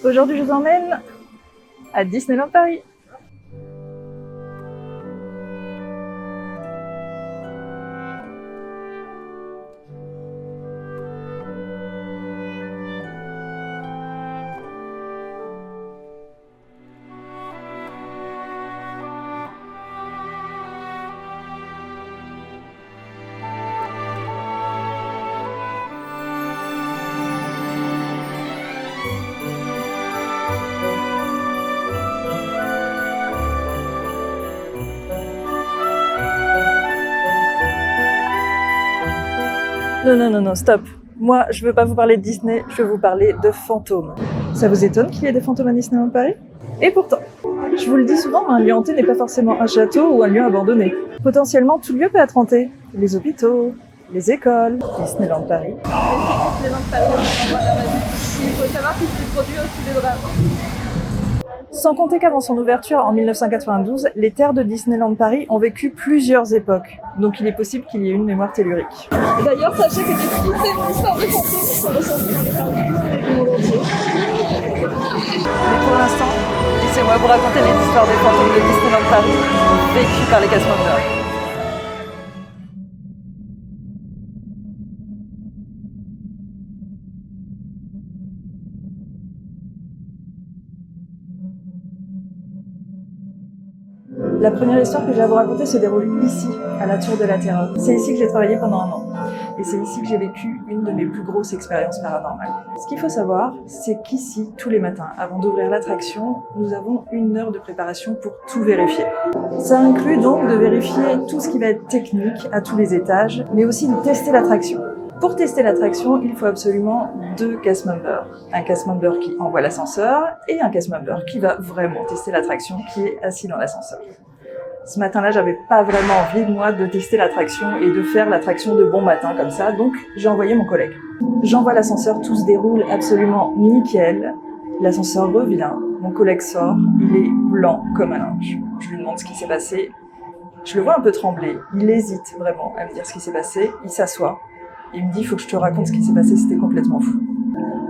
Aujourd'hui, je vous emmène à Disneyland Paris. Non, stop. Moi, je veux pas vous parler de Disney, je veux vous parler de fantômes. Ça vous étonne qu'il y ait des fantômes à Disneyland Paris? Et pourtant, je vous le dis souvent, un lieu hanté n'est pas forcément un château ou un lieu abandonné. Potentiellement, tout lieu peut être hanté. Les hôpitaux, les écoles, Disneyland Paris. Disneyland Paris, il faut savoir qu'il se produit aussi des drames. Sans compter qu'avant son ouverture en 1992, les terres de Disneyland Paris ont vécu plusieurs époques. Donc il est possible qu'il y ait une mémoire tellurique. Et d'ailleurs, sachez que des histoires de fantômes sont ressenties dans les parcs du monde entier. Mais pour l'instant, laissez-moi vous raconter les histoires des fantômes de Disneyland Paris vécues par les cast members. La première histoire que j'ai à vous raconter se déroule ici, à la Tour de la Terreur. C'est ici que j'ai travaillé pendant un an. Et c'est ici que j'ai vécu une de mes plus grosses expériences paranormales. Ce qu'il faut savoir, c'est qu'ici, tous les matins, avant d'ouvrir l'attraction, nous avons 1 heure de préparation pour tout vérifier. Ça inclut donc de vérifier tout ce qui va être technique à tous les étages, mais aussi de tester l'attraction. Pour tester l'attraction, il faut absolument 2 cast members. Un cast member qui envoie l'ascenseur et un cast member qui va vraiment tester l'attraction, qui est assis dans l'ascenseur. Ce matin-là, j'avais pas vraiment envie, moi, de tester l'attraction et de faire l'attraction de bon matin comme ça, donc j'ai envoyé mon collègue. J'envoie l'ascenseur, tout se déroule absolument nickel. L'ascenseur revient, mon collègue sort, il est blanc comme un linge. Je lui demande ce qui s'est passé. Je le vois un peu trembler, il hésite vraiment à me dire ce qui s'est passé, il s'assoit. Il me dit, il faut que je te raconte ce qui s'est passé, c'était complètement fou.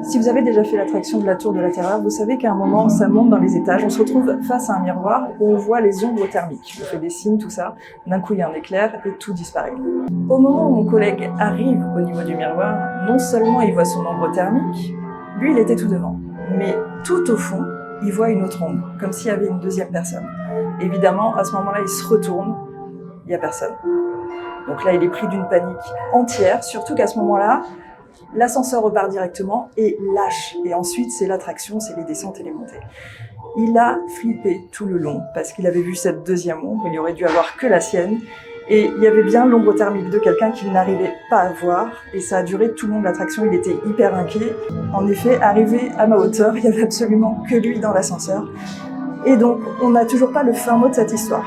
Si vous avez déjà fait l'attraction de la Tour de la Terreur, vous savez qu'à un moment, ça monte dans les étages, on se retrouve face à un miroir où on voit les ombres thermiques. On fait des signes, tout ça. D'un coup, il y a un éclair et tout disparaît. Au moment où mon collègue arrive au niveau du miroir, non seulement il voit son ombre thermique, lui, il était tout devant. Mais tout au fond, il voit une autre ombre, comme s'il y avait une deuxième personne. Évidemment, à ce moment-là, il se retourne, il n'y a personne. Donc là, il est pris d'une panique entière, surtout qu'à ce moment-là, l'ascenseur repart directement et lâche. Et ensuite, c'est l'attraction, c'est les descentes et les montées. Il a flippé tout le long parce qu'il avait vu cette deuxième ombre. Il aurait dû avoir que la sienne. Et il y avait bien l'ombre thermique de quelqu'un qu'il n'arrivait pas à voir. Et ça a duré tout le long de l'attraction. Il était hyper inquiet. En effet, arrivé à ma hauteur, il y avait absolument que lui dans l'ascenseur. Et donc, on n'a toujours pas le fin mot de cette histoire.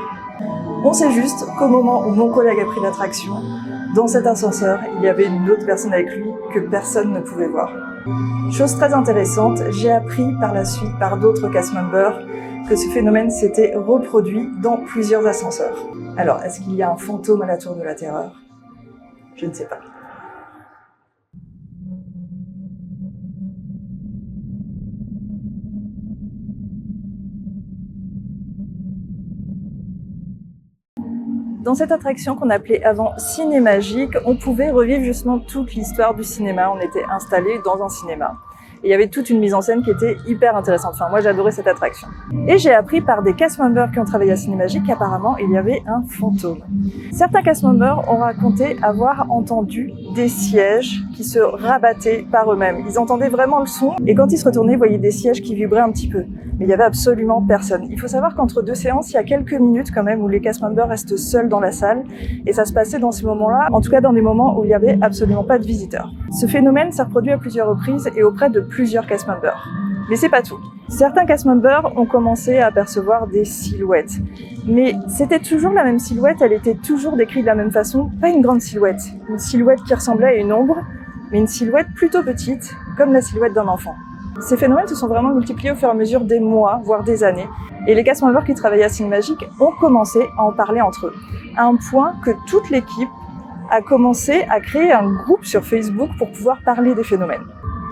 On sait juste qu'au moment où mon collègue a pris l'attraction, dans cet ascenseur, il y avait une autre personne avec lui que personne ne pouvait voir. Chose très intéressante, j'ai appris par la suite par d'autres cast members que ce phénomène s'était reproduit dans plusieurs ascenseurs. Alors, est-ce qu'il y a un fantôme à la Tour de la Terreur? Je ne sais pas. Dans cette attraction qu'on appelait avant Cinémagique, on pouvait revivre justement toute l'histoire du cinéma. On était installé dans un cinéma. Et il y avait toute une mise en scène qui était hyper intéressante. Enfin, moi, j'adorais cette attraction. Et j'ai appris par des cast members qui ont travaillé à Cinémagique qu'apparemment, il y avait un fantôme. Certains cast members ont raconté avoir entendu des sièges qui se rabattaient par eux-mêmes. Ils entendaient vraiment le son et quand ils se retournaient, ils voyaient des sièges qui vibraient un petit peu. Mais il y avait absolument personne. Il faut savoir qu'entre 2 séances, il y a quelques minutes quand même où les cast members restent seuls dans la salle et ça se passait dans ces moments-là, en tout cas dans des moments où il y avait absolument pas de visiteurs. Ce phénomène s'est reproduit à plusieurs reprises et auprès de plusieurs cast members. Mais c'est pas tout. Certains cast members ont commencé à apercevoir des silhouettes. Mais c'était toujours la même silhouette, elle était toujours décrite de la même façon, pas une grande silhouette. Une silhouette qui ressemblait à une ombre, mais une silhouette plutôt petite, comme la silhouette d'un enfant. Ces phénomènes se sont vraiment multipliés au fur et à mesure des mois, voire des années. Et les cast members qui travaillaient à Cinémagique ont commencé à en parler entre eux. À un point que toute l'équipe a commencé à créer un groupe sur Facebook pour pouvoir parler des phénomènes.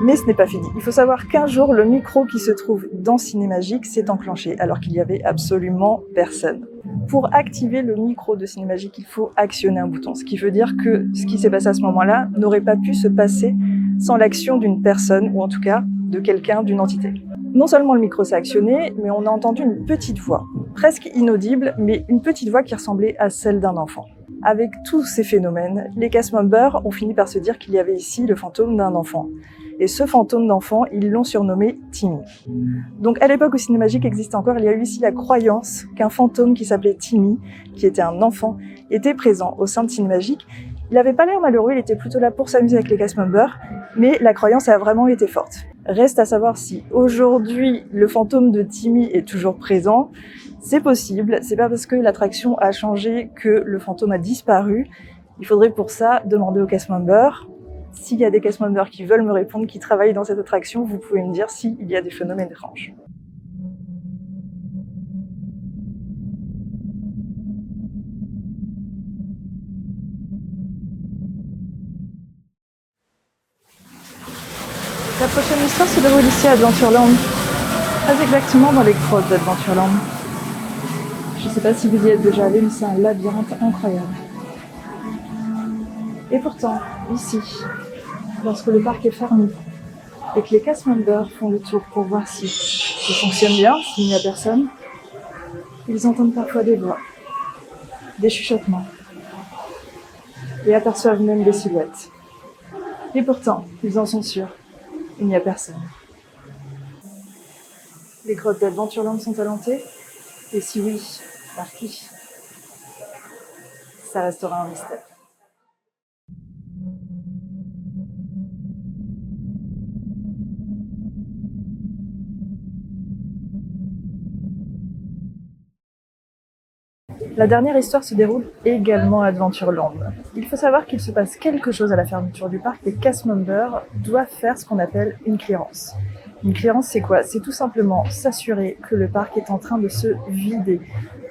Mais ce n'est pas fini. Il faut savoir qu'un jour, le micro qui se trouve dans Cinémagique s'est enclenché alors qu'il n'y avait absolument personne. Pour activer le micro de Cinémagique, il faut actionner un bouton. Ce qui veut dire que ce qui s'est passé à ce moment-là n'aurait pas pu se passer sans l'action d'une personne, ou en tout cas de quelqu'un, d'une entité. Non seulement le micro s'est actionné, mais on a entendu une petite voix, presque inaudible, mais une petite voix qui ressemblait à celle d'un enfant. Avec tous ces phénomènes, les cast members ont fini par se dire qu'il y avait ici le fantôme d'un enfant. Et ce fantôme d'enfant, ils l'ont surnommé Timmy. Donc à l'époque où Cinémagique existait encore, il y a eu ici la croyance qu'un fantôme qui s'appelait Timmy, qui était un enfant, était présent au sein de Cinémagique. Il n'avait pas l'air malheureux, il était plutôt là pour s'amuser avec les cast members, mais la croyance a vraiment été forte. Reste à savoir si aujourd'hui le fantôme de Timmy est toujours présent. C'est possible, c'est pas parce que l'attraction a changé que le fantôme a disparu. Il faudrait pour ça demander aux cast members. S'il y a des cast members qui veulent me répondre, qui travaillent dans cette attraction, vous pouvez me dire s'il y a des phénomènes étranges. La prochaine histoire se déroule ici à Adventureland, très exactement dans les grottes d'Adventureland. Je ne sais pas si vous y êtes déjà allé, mais c'est un labyrinthe incroyable. Et pourtant, ici, lorsque le parc est fermé et que les cast members font le tour pour voir si ça fonctionne bien, s'il n'y a personne, ils entendent parfois des voix, des chuchotements et aperçoivent même des silhouettes. Et pourtant, ils en sont sûrs, il n'y a personne. Les grottes d'Adventureland sont hantées? Et si oui, par qui? Ça restera un mystère. La dernière histoire se déroule également à Adventureland. Il faut savoir qu'il se passe quelque chose à la fermeture du parc. Les cast members doivent faire ce qu'on appelle une clearance. Une clearance, c'est quoi? C'est tout simplement s'assurer que le parc est en train de se vider.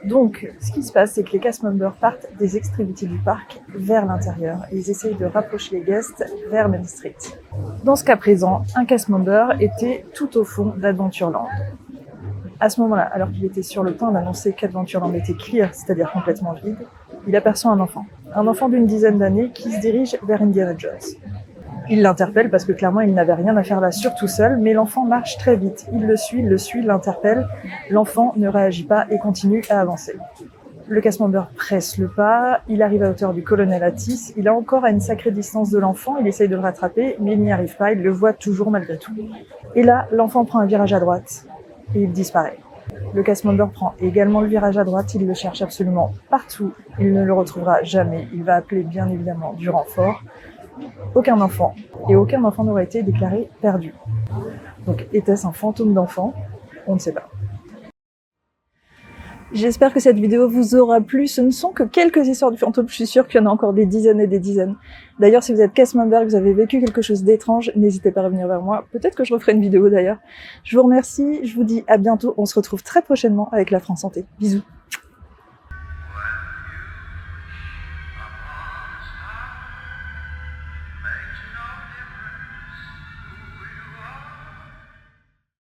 Donc, ce qui se passe, c'est que les cast members partent des extrémités du parc vers l'intérieur. Ils essayent de rapprocher les guests vers Main Street. Dans ce cas présent, un cast member était tout au fond d'Adventureland. À ce moment-là, alors qu'il était sur le point d'annoncer qu'Adventureland était clear, c'est-à-dire complètement vide, il aperçoit un enfant d'une dizaine d'années qui se dirige vers Indiana Jones. Il l'interpelle parce que clairement il n'avait rien à faire là, surtout seul, mais l'enfant marche très vite. Il le suit, l'interpelle. L'enfant ne réagit pas et continue à avancer. Le cast member presse le pas, il arrive à hauteur du colonel Atis, il est encore à une sacrée distance de l'enfant, il essaye de le rattraper, mais il n'y arrive pas, il le voit toujours malgré tout. Et là, l'enfant prend un virage à droite et il disparaît. Le cast member prend également le virage à droite, il le cherche absolument partout, il ne le retrouvera jamais, il va appeler bien évidemment du renfort. Aucun enfant, et aucun enfant n'aurait été déclaré perdu. Donc était-ce un fantôme d'enfant? On ne sait pas. J'espère que cette vidéo vous aura plu. Ce ne sont que quelques histoires du fantôme, je suis sûre qu'il y en a encore des dizaines et des dizaines. D'ailleurs, si vous êtes cast member et que vous avez vécu quelque chose d'étrange, n'hésitez pas à revenir vers moi. Peut-être que je referai une vidéo d'ailleurs. Je vous remercie, je vous dis à bientôt. On se retrouve très prochainement avec La France Santé. Bisous.